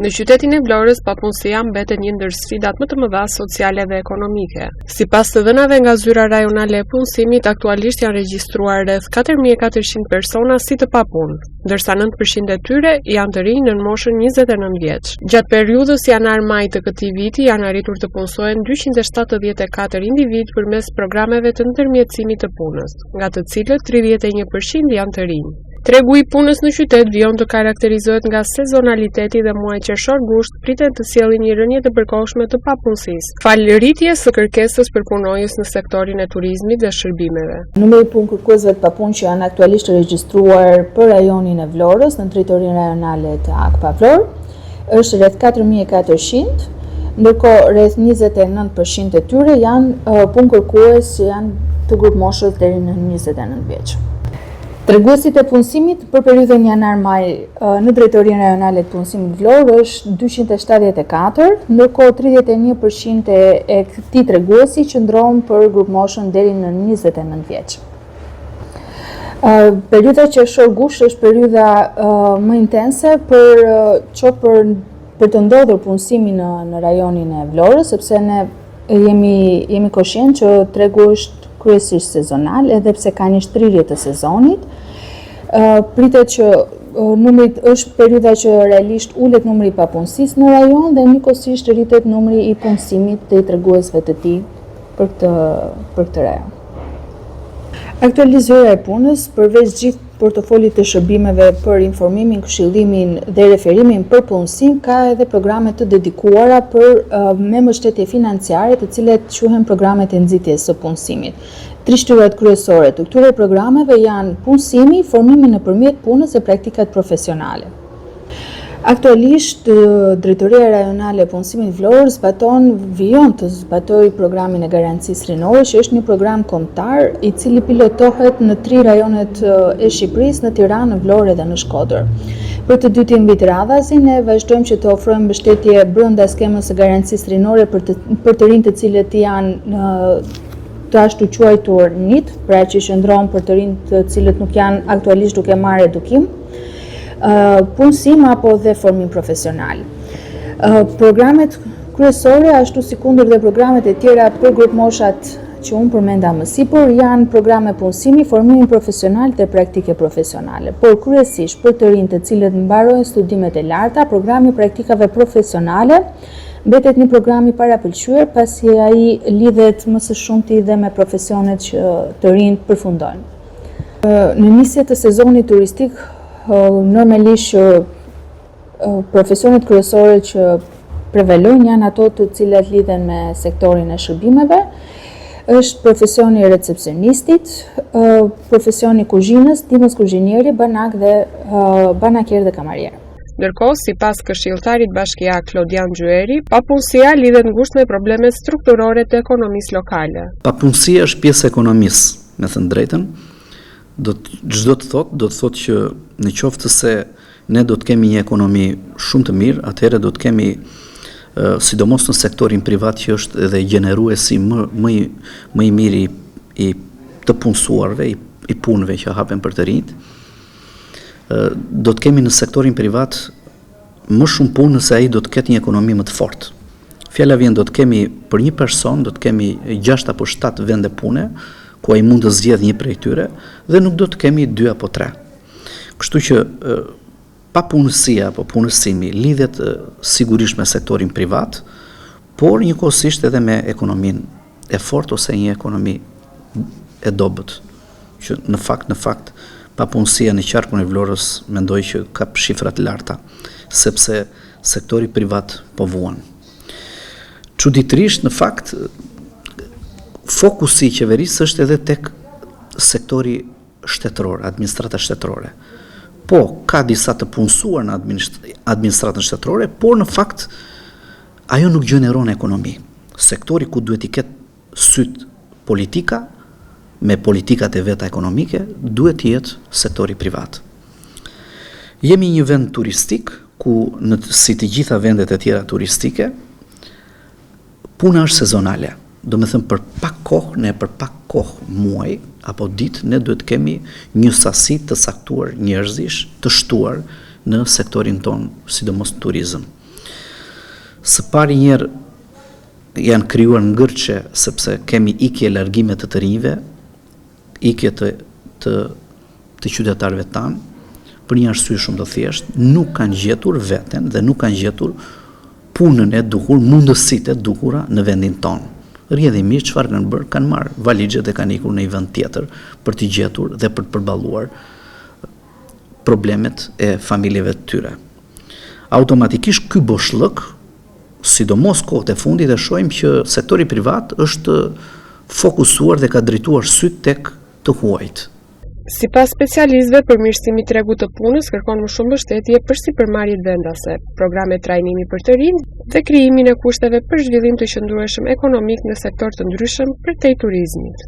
Në qytetin e Vlorës, papunësia mbetet një ndër sfidat më të mëdha sociale dhe ekonomike. Sipas të dhënave nga zyra rajonale e punësimit, aktualisht janë regjistruar rreth 4400 persona si të papunë, ndërsa 9% e tyre janë të rinj në moshën 29 vjeç. Gjatë periudhës janar-maj të këtij viti janë arritur të punësohen 274 individ përmes programeve të ndërmjetësimit të punës, nga të cilët 31% janë të rinj. Tregu i punës në qytet vijon të karakterizohet nga sezonaliteti dhe muaj qershor-gusht pritet të sjellin një rënje të përkohshme të papunësisë, falë rritjes së kërkesës për punonjës në sektorin e turizmit dhe shërbimeve. Numri i punëkërkuesve të papunë që janë aktualisht të regjistruar për rajonin e Vlorës në drejtorinë rajonale të AKPA Vlorë është rreth 4400, ndërkohë rreth 29% e tyre janë punëkërkues që janë të grup moshës deri në 29 vjeç. Treguesit e punësimit për periudhën janar-maj në drejtorinë rajonale të punësimit Vlorë është 274, ndërkohë 31% e këtij treguesi qëndron për grup moshën deri në 29 vjeç. Periudha qershor-gusht është periudha më intense për të ndodhur punësimi në rajonin e Vlorës, sepse ne jemi koshient që tregu është kryesisht sezonal, edhe pse ka një shtrirje të sezonit. Pritet që është periudha që realisht ulet numri i papunësisë në rajon dhe njëkohësisht rritet numri i punësimit të treguesve të tij për këtë rajon. Aktualizojra e punës, përveç gjithë portofolit të shërbimeve për informimin, këshillimin dhe referimin për punësim, ka edhe programe të dedikuara me mbështetje financiare, të cilet quhen programet e nxitjes së punësimit. 3 shtyrat kryesore të këtyre programeve janë punësimi, formimi nëpërmjet punës e praktikat profesionale. Aktualisht, Drejtoria Rajonale e Punësimit Vlorës vijon të zbatoj programin e garancisë rinore, që është një program kombëtar i cili pilotohet në 3 rajonet e Shqipërisë, në Tiranë, në Vlorë dhe në Shkodër. Për të dytin vit radhazi, ne vazhdojmë që të ofrojmë mbështetje brenda skemës së garancisë rinore për të rinjtë të cilët janë të ashtu quajtur NEET, pra që qëndron për të rinjtë të cilët nuk janë aktualisht duke marrë edukim, punësim apo dhe formim profesional. Programet kryesore, ashtu si kundër dhe programet e tjera për grup moshat që unë përmenda më sipër, janë programe punësimi, formimi profesional dhe praktike profesionale. Por kryesisht për të rinjtë të cilët mbarojnë studimet e larta, programi praktikave profesionale mbetet një program i parapëlqyer, pasi ai lidhet më së shumti dhe me profesionet që të rinjtë përfundojnë. Në nisje të sezonit turistik, normalisht profesionet kryesore që prevalojnë janë ato të cilat lidhen me sektorin e shërbimeve, është profesioni i recepcionistit, profesioni i kuzhinës, ndihmës kuzhinieri, banak dhe banakier dhe kamarier. Ndërkohë, sipas këshilltarit bashkiak Klodian Gjyeri, papunësia lidhet ngushtë me problemet strukturore të ekonomisë lokale. Papunësia është pjesë e ekonomisë, me thënë drejtën. Do të thotë që në qoftë se ne do të kemi një ekonomi shumë të mirë, atëherë do të kemi sidomos në sektorin privat që është edhe gjeneruesi më i miri i të punësuarve, i punëve që hapen për të rinjtë. Do të kemi në sektorin privat më shumë punë nëse ai do të ketë një ekonomi më të fortë. Fjala vjen, do të kemi për një person, do të kemi 6 apo 7 vende pune, ku ai mund të zgjedhë një prej tyre dhe nuk do të kemi 2 apo 3. Kështu që papunësia apo punësimi lidhet sigurisht me sektorin privat, por njëkohësisht edhe me ekonominë e fortë ose një ekonomi e dobët, që në fakt papunësia në qarkun e Vlorës mendoj që ka shifra të larta, sepse sektori privat po vuan. Çuditërisht, në fakt, fokusi i qeverisë është edhe tek sektori shtetëror, administrata shtetërore. Po, ka disa të punësuar në administratën shtetërore, por në fakt ajo nuk gjeneron ekonomi. Sektori ku duhet i ketë syt politika, me politikat e veta ekonomike, duhet jetë sektori privat. Jemi një vend turistik, ku si të gjitha vendet e tjera turistike, puna është sezonale. Do me thëmë për pak kohë muaj apo ditë, ne duhet kemi një sasi të saktuar njerëzish të shtuar në sektorin tonë, sidomos turizëm. Së pari njerë janë krijuar ngërçe sepse kemi ikje largime të rinjve, ikje të qytetarëve tanë, për një arsye shumë të thjeshtë, nuk kanë gjetur veten dhe nuk kanë gjetur punën e duhur, mundësitë e duhura në vendin tonë. Rrjedhimisht çfarë kanë bërë? Kanë marrë valixhet e kanë ikur në një vend tjetër për t'i gjetur dhe për të përballuar problemet e familjeve të tyre. Automatikisht ky boshllëk, sidomos kohët e fundit, e shohim që sektori privat është fokusuar dhe ka drejtuar syt tek të huajt. Sipas specialistëve, përmirësimi i tregut të punës kërkon më shumë mbështetje për sipërmarrjet vendase, programe trajnimi për të rinj dhe krijimin e kushteve për zhvillim të qëndrueshëm ekonomik në sektor të ndryshëm përtej turizmit.